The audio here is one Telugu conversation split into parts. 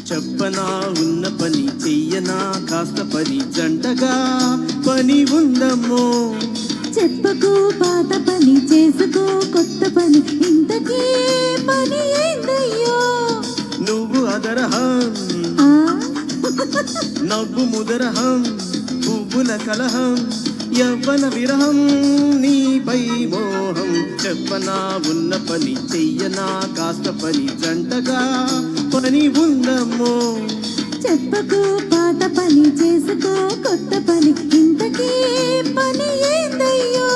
చెప్పనా ఉన్న పని చెయ్యనా కాస్త పని జంటగా పని ఉందమ్మో. చెప్పకు పాత పని చేసుకో కొత్త పని ఇంతకీ పని ఏందయ్యో. నువ్వు అదరహం నవ్వు ముదరహం పువ్వుల కలహం యవ్వన విరహం నీపై మోహం. చెప్పనా ఉన్న పని చెయ్యనా కాస్త పని జంటగా పని ఉందమ్మో. చెప్పకు పాత పని చేసుకో కొత్త పని ఇంతకీ పని ఏందయ్యో.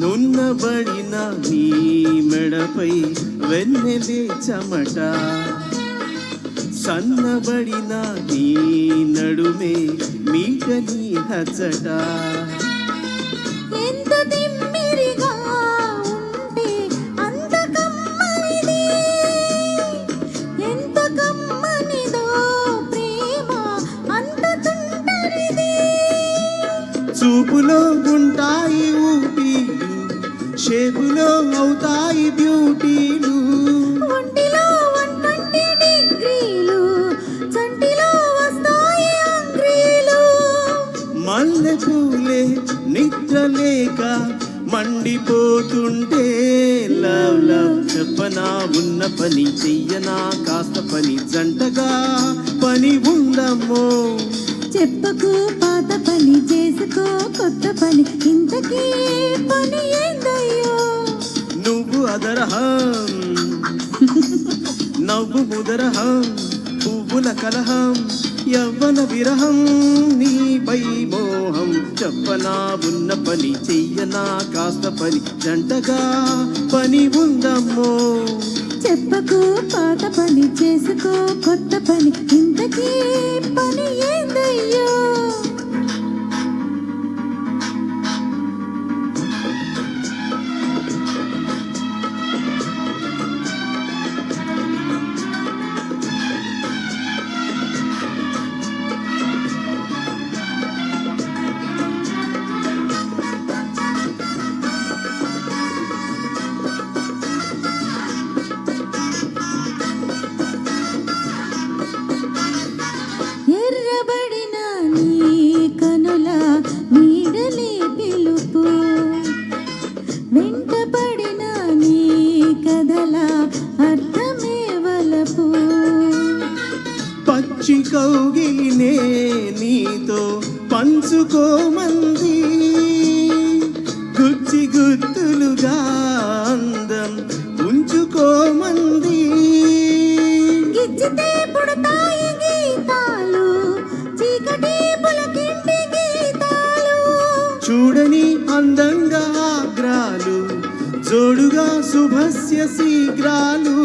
నున్నబడిన నీ మెడపై వెన్నెలే చెమట, సన్నబడిన నీ నడుమే మీటని హచ్చట. ఎంత తిమ్మిరిగా ఉంటే అంత కమ్మనిది, ఎంత కమ్మనిదో ప్రేమ అంత తుంటరిది. చూపులో ఉంటాయి ఊటీలు, షేపులో అవుతాయి బ్యూటీలు. ఒంటిలో 120 డిగ్రీలు, చంటిలో వస్తాయి అంగ్రీలు. మల్లె పూలే నిద్రలేక మండిపోతుంటే లవ్ లవ్. చెప్పనా ఉన్న పని చెయ్యనా కాస్త పని జంటగా పని ఉందమ్మో. చెప్పకు పాత పని చేసుకో కొత్త పని ఇంతకీ పని ఏందయ్యో. నువ్వు అదరహం నవ్వు ముదరహం పువ్వుల కలహం యవ్వన విరహం నీపై మోహం. చెప్పనా ఉన్న పని చెయ్యనా కాస్త పని జంటగా పని ఉందమ్మో. చెప్పకు పాత పని చేసుకో కొత్త పని ఇంతకీ పని ఏందయ్యో. ఎర్రబడిన నీ కనుల నీడలే పిలుపు, వెంటపడిన నీ కథల అర్థమే వలపు. పచ్చి కౌగిలినే నీతో పంచుకోమంది, గుచ్చి గుర్తులుగా అందం ఉంచుకోమంది. గిచ్చితే పుడతాయి గీతాలు, చీకటి పులకింటి గీతాలు. చూడని అందంగా ఆగ్రాలు, జోడుగా శుభస్య శీఘ్రాలు.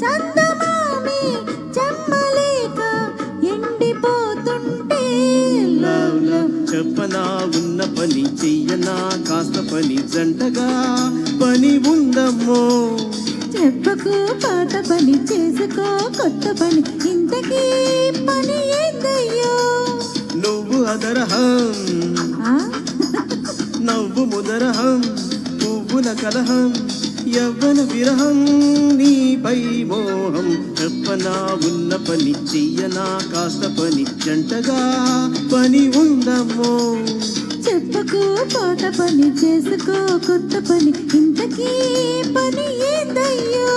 చందమామి చెమ్మలేక ఎండిపోతుంటే లవ్ లవ్. చెప్పనా ఉన్న పని చెయ్యనా కాస్త పని జంటగా పని ఉందమ్మో. చెప్పకు పాత పని చేసుకో కొత్త పని ఇంతకీ పని ఏందయ్యో. నువ్వు అదరహం నవ్వు ముదరహం పువ్వుల కలహం యవ్వన విరహం నీపై మోహం. చెప్పనా ఉన్న పని చెయ్యనా కాస్త పని జంటగా పని ఉందమ్మో. చెప్పకు పాత పని చేసుకో కొత్త పని ఇంతకీ పని ఏందయ్యో.